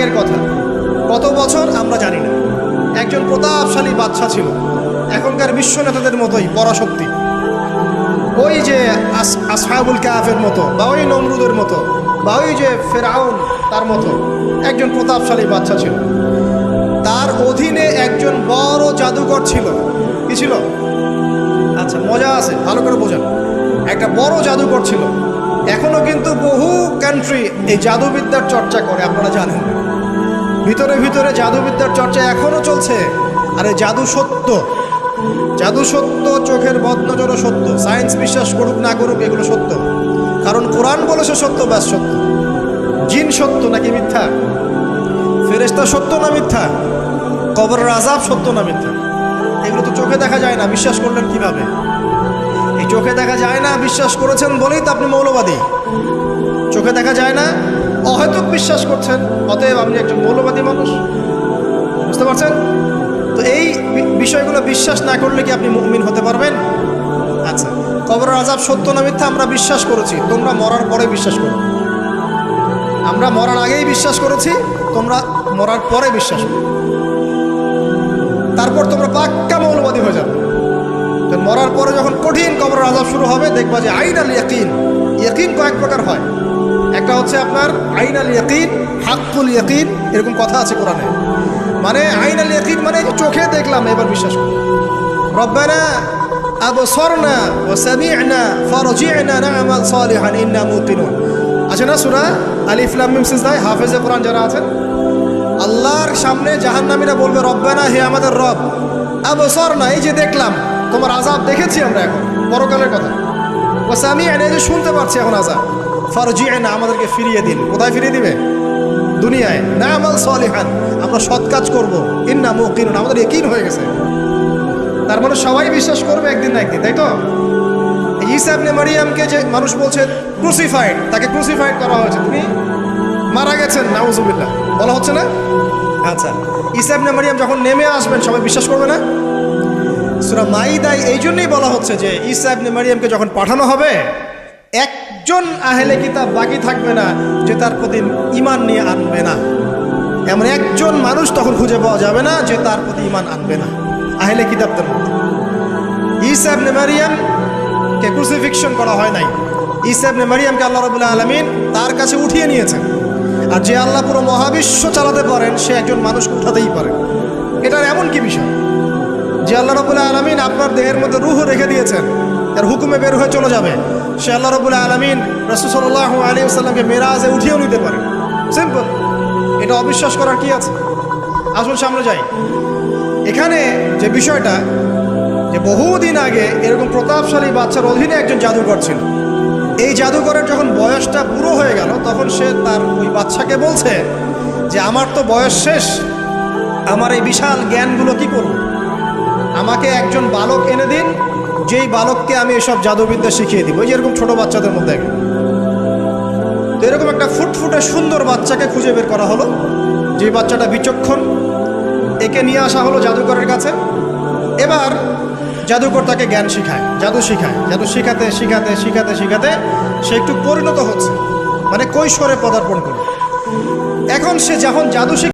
আগের কথা, কত বছর আমরা জানি না। একজন প্রতাপশালী বাদশা ছিল, এখনকার বিশ্ব নেতাদের মতোই পরাশক্তি, ওই যে আসহাবুল কাহাফের মতো, বা ওই নমরুদের মতো, বা ওই যে ফেরাউন তার মতো একজন প্রতাপশালী বাদশা ছিল। তার অধীনে একজন বড় জাদুকর ছিল। কি ছিল? আচ্ছা, মজা আছে, ভালো করে বোঝেন। একটা বড় জাদুকর ছিল। এখনো কিন্তু বহু কান্ট্রি এই জাদুবিদ্যার চর্চা করে, আপনারা জানেন। ভিতরে ভিতরে জাদুবিদ্যার চর্চা এখনো চলছে। আর এই জাদু সত্য, জাদু সত্য, চোখের বদনজরও সত্য। সায়েন্স বিশ্বাস করুক না করুক, এগুলো সত্য। কারণ কোরআন বলেছে সত্য, ব্যাস সত্য। জিন সত্য নাকি মিথ্যা? ফেরেশতা সত্য না মিথ্যা? কবরের আযাব সত্য না মিথ্যা? এগুলো তো চোখে দেখা যায় না, বিশ্বাস করলেন কিভাবে? এই চোখে দেখা যায় না বিশ্বাস করেছেন বলেই তো আপনি মৌলবাদী। চোখে দেখা যায় না, অহেতুক বিশ্বাস করছেন, অতএব আপনি একজন মৌলবাদী মানুষ। বুঝতে পারছেন তো? এই বিষয়গুলো বিশ্বাস না করলে কি আপনি মুমিন হতে পারবেন? আচ্ছা, কবরের আযাব সত্য না মিথ্যা আমরা বিশ্বাস করেছি, তোমরা মরার পরে বিশ্বাস করো। আমরা মরার আগেই বিশ্বাস করেছি, তোমরা মরার পরে বিশ্বাস করো। তারপর তোমরা পাক্কা মৌলবাদী হয়ে যাবে। মরার পরে যখন কঠিন কবরের আযাব শুরু হবে, দেখবা যে আইনাল ইয়াকিন। ইয়াকিন কয়েক প্রকার হয়। একটা হচ্ছে আপনার আইনাল ইয়াকিন, হাক্কুল ইয়াকিন, এরকম কথা আছে কোরআনে। মানে আইনাল ইয়াকিন মানে চোখে দেখলাম, এবার বিশ্বাস করি। রব্বানা আবসারনা ওয়া সামি'না ফারজি'না না'মাল সালিহান ইন্না মুকিনুন। আছে না সূরা আলিফ লাম মিম সিজদা? হাফেজে কোরআন যারা আছেন, আল্লাহর সামনে জাহান্নামীরা বলবে, রব্বানা, হে আমাদের রব, আবসারনা, এই যে দেখলাম, তোমার আযাব দেখেছি আমরা, এখন পরকালের কথা। ওয়া সামি'না, এই যে শুনতে পাচ্ছি এখন আযাব, ফারজি'না, আমাদেরকে ফিরিয়ে দিন। কোথায় ফিরিয়ে দিবে? দুনিয়ায়। না'মাল সালিহান, আমরা সৎ কাজ করবো। ইন্না মুকিনুন, আমাদের ইয়াকিন হয়ে গেছে। তার মানে সবাই বিশ্বাস করবে একদিন না একদিন, তাই তো? ঈসা ইবনে মারইয়ামকে যে মানুষ বলছে ক্রুসিফাইড, তাকে ক্রুসিফাইড করা হয়েছে, তিনি মারা গেছেন, নাউজুবিল্লাহ, বলা হচ্ছে না? আচ্ছা, ঈসা ইবনে মারইয়াম যখন নেমে আসবেন, সবাই বিশ্বাস করবে না? সূরা মাইদায় এই জন্যই বলা হচ্ছে যে ঈসা ইবনে মারইয়ামকে যখন পাঠানো হবে, একজন আহলে কিতাব বাকি থাকবে না যে তার প্রতি ঈমান নিয়ে আনবে না। এমন একজন মানুষ তখন খুঁজে পাওয়া যাবে না যে তার প্রতি ঈমান আনবে না আহলে কিতাবদের মধ্যে। ঈসা ইবনে মারইয়ামকে ক্রুসিফিকশন করা হয় নাই। ঈসা ইবনে মারইয়ামকে আল্লাহ রাব্বুল আলামিন তার কাছে উঠিয়ে নিয়েছেন। আর যে আল্লাহ পুরো মহাবিশ্ব চালাতে পারেন, সে একজন মানুষকে উঠাতেই পারেন। এটার এমন কি বিষয় যে আল্লাহ রাব্বুল আলামিন আপনার দেহের মধ্যে রূহ রেখে দিয়েছেন, তার হুকুমে বের হয়ে চলে যাবে। সে আল্লাহ রাব্বুল আলামিন রাসূল সাল্লাল্লাহু আলাইহি ওয়াসাল্লামকে মেরাজে উঠিয়েও নিতে পারেন। সিম্পল। এটা অবিশ্বাস করার কি আছে? আসুন সামনে যাই। এখানে যে বিষয়টা, যে বহুদিন আগে এরকম প্রতাপশালী বাচ্চার অধীনে একজন জাদুকর ছিল। এই জাদুকরের যখন বয়সটা পুরো হয়ে গেল, তখন সে তার ওই বাচ্চাকে বলছে যে আমার তো বয়স শেষ, আমার এই বিশাল জ্ঞানগুলো কি করব? আমাকে একজন বালক এনে দিন, যেই বালককে আমি এসব জাদুবিদ্যা শিখিয়ে দিব। ওই যেরকম ছোট বাচ্চাদের মধ্যে একজন। তো এরকম একটা ফুটফুটে সুন্দর বাচ্চাকে খুঁজে বের করা হলো, যে বাচ্চাটা বিচক্ষণ। একে নিয়ে আসা হলো জাদুকরের কাছে। এবার জাদুকর তাকে জ্ঞান শিখায়, জাদু শিখায়। জাদু শিখাতে শিখাতে শিখাতে শিখাতে সে একটু পরিণত হচ্ছে, মানে কৈশোরে পদার্পণ করে। এখন সে যখন জাদু